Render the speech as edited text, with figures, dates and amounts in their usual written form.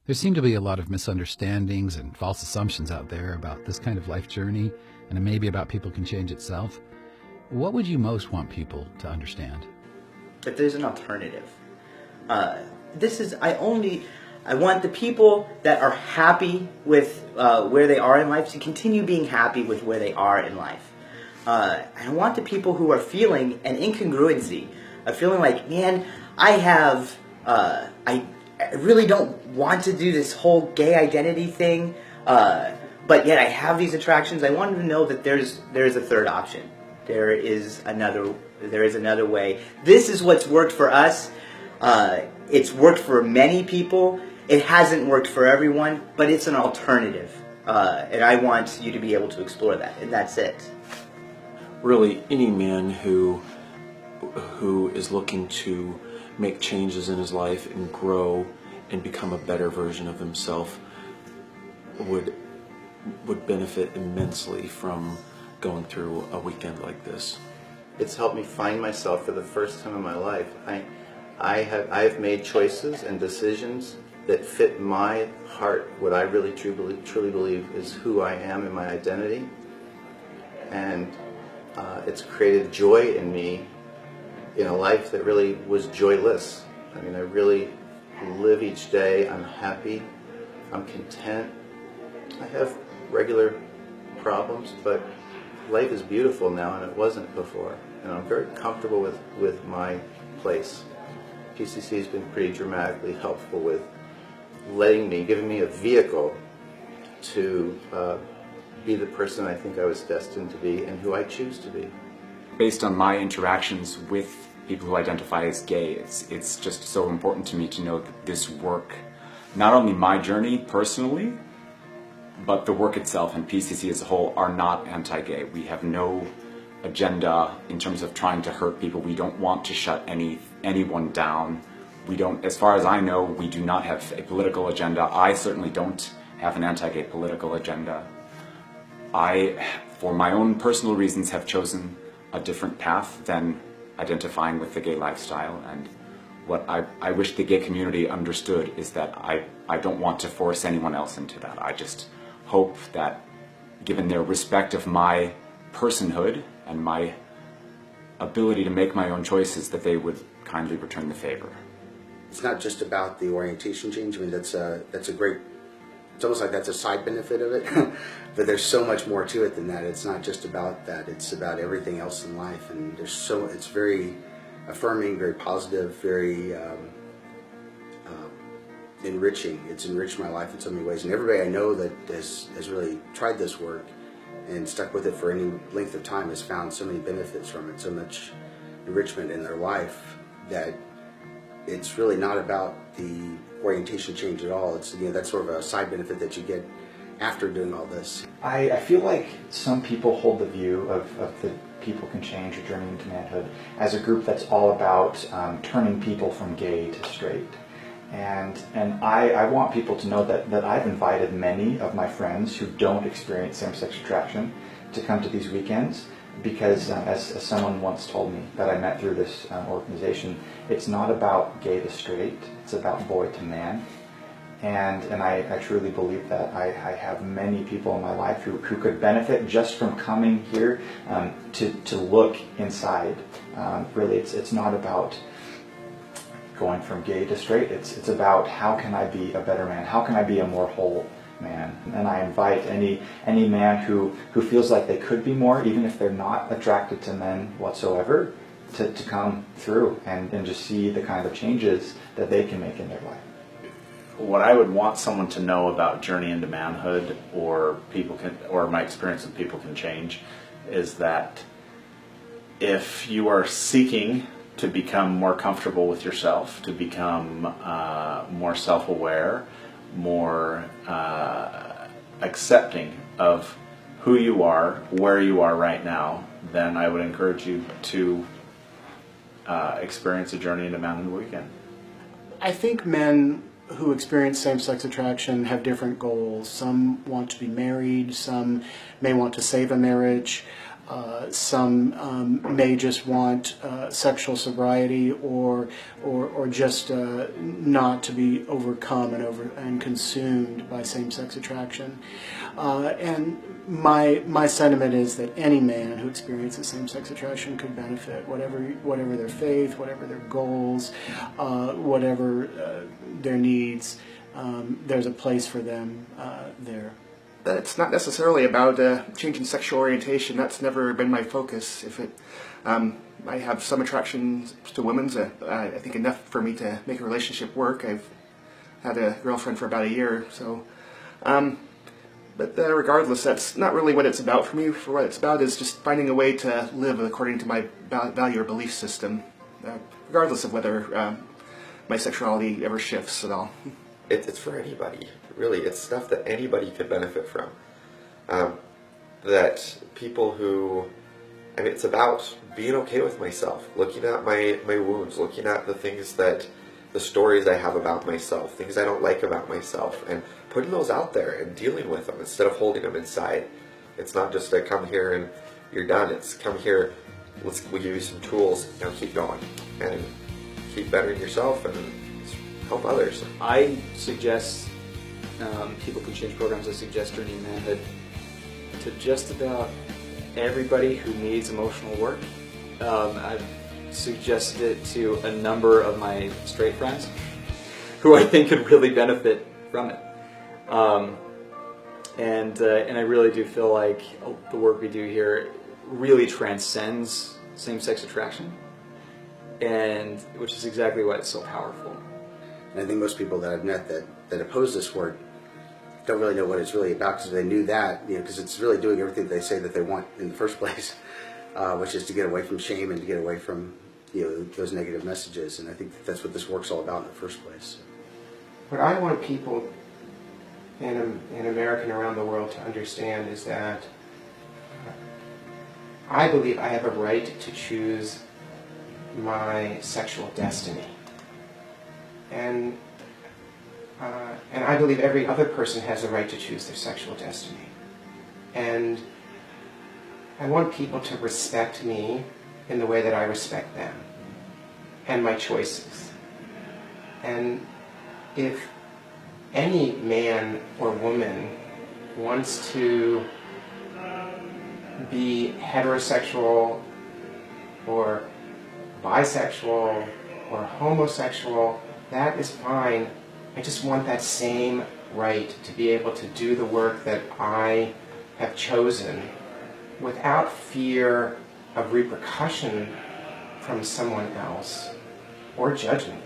There seem to be a lot of misunderstandings and false assumptions out there about this kind of life journey, and maybe about people can change itself. What would you most want people to understand? That there's an alternative. I want the people that are happy with where they are in life to continue being happy with where they are in life. I want the people who are feeling an incongruency, of feeling like, man, I really don't want to do this whole gay identity thing, but yet I have these attractions. I want them to know that there is a third option. There is another way. This is what's worked for us. It's worked for many people. It hasn't worked for everyone, but it's an alternative. And I want you to be able to explore that, and that's it. Really, any man who is looking to make changes in his life and grow and become a better version of himself would benefit immensely from going through a weekend like this. It's helped me find myself for the first time in my life. I have made choices and decisions that fit my heart, what I really truly believe is who I am and my identity. And it's created joy in me in a life that really was joyless. I mean, I really live each day. I'm happy. I'm content. I have regular problems, but life is beautiful now, and it wasn't before. And I'm very comfortable with my place. PCC has been pretty dramatically helpful with giving me a vehicle to be the person I think I was destined to be and who I choose to be. Based on my interactions with people who identify as gay, it's just so important to me to know that this work, not only my journey personally, but the work itself and PCC as a whole are not anti-gay. We have no agenda in terms of trying to hurt people. We don't want to shut anyone down. We don't, as far as I know, we do not have a political agenda. I certainly don't have an anti-gay political agenda. I, for my own personal reasons, have chosen a different path than identifying with the gay lifestyle, and what I wish the gay community understood is that I don't want to force anyone else into that. I just hope that, given their respect of my personhood and my ability to make my own choices, that they would kindly return the favor. It's not just about the orientation change. I mean, that's a great, it's almost like that's a side benefit of it, but there's so much more to it than that. It's not just about that. It's about everything else in life, and it's very affirming, very positive, very enriching. It's enriched my life in so many ways, and everybody I know that has really tried this work and stuck with it for any length of time has found so many benefits from it, so much enrichment in their life, that it's really not about the orientation change at all. It's, that's sort of a side benefit that you get after doing all this. I feel like some people hold the view of the People Can Change or Journey into Manhood as a group that's all about turning people from gay to straight. And I want people to know that I've invited many of my friends who don't experience same-sex attraction to come to these weekends, because as someone once told me that I met through this organization, it's not about gay to straight, it's about boy to man. And I truly believe that. I have many people in my life who could benefit just from coming here to look inside. Really, it's not about going from gay to straight. It's about, how can I be a better man? How can I be a more whole man? And I invite any man who feels like they could be more, even if they're not attracted to men whatsoever, to come through and just see the kind of changes that they can make in their life. What I would want someone to know about Journey into Manhood or my experience with People Can Change is that if you are seeking to become more comfortable with yourself, to become more self-aware, more accepting of who you are, where you are right now, then I would encourage you to experience a Journey into Manhood weekend. I think men who experience same-sex attraction have different goals. Some want to be married, some may want to save a marriage. Some may just want sexual sobriety, or just not to be overcome and consumed by same-sex attraction. And my sentiment is that any man who experiences same-sex attraction could benefit, whatever their faith, whatever their goals, whatever their needs. There's a place for them there. It's not necessarily about changing sexual orientation. That's never been my focus. I have some attraction to women. I think enough for me to make a relationship work. I've had a girlfriend for about a year, so. But regardless, that's not really what it's about for me. For what it's about is just finding a way to live according to my value or belief system, regardless of whether my sexuality ever shifts at all. It's for anybody, really. It's stuff that anybody could benefit from. That people who, it's about being okay with myself, looking at my wounds, looking at the things the stories I have about myself, things I don't like about myself, and putting those out there and dealing with them instead of holding them inside. It's not just come here and you're done. It's come here, we'll give you some tools, now keep going and keep bettering yourself and help others. I suggest People Can Change programs. I suggest Journey in Manhood to just about everybody who needs emotional work. I've suggested it to a number of my straight friends who I think could really benefit from it. And I really do feel like the work we do here really transcends same-sex attraction, and which is exactly why it's so powerful. And I think most people that I've met that oppose this work don't really know what it's really about, because if they knew that, because it's really doing everything they say that they want in the first place, which is to get away from shame and to get away from those negative messages. And I think that's what this work's all about in the first place. What I want people in America and around the world to understand is that I believe I have a right to choose my sexual destiny. And I believe every other person has a right to choose their sexual destiny. And I want people to respect me in the way that I respect them and my choices. And if any man or woman wants to be heterosexual or bisexual or homosexual, that is fine. I just want that same right to be able to do the work that I have chosen without fear of repercussion from someone else or judgment.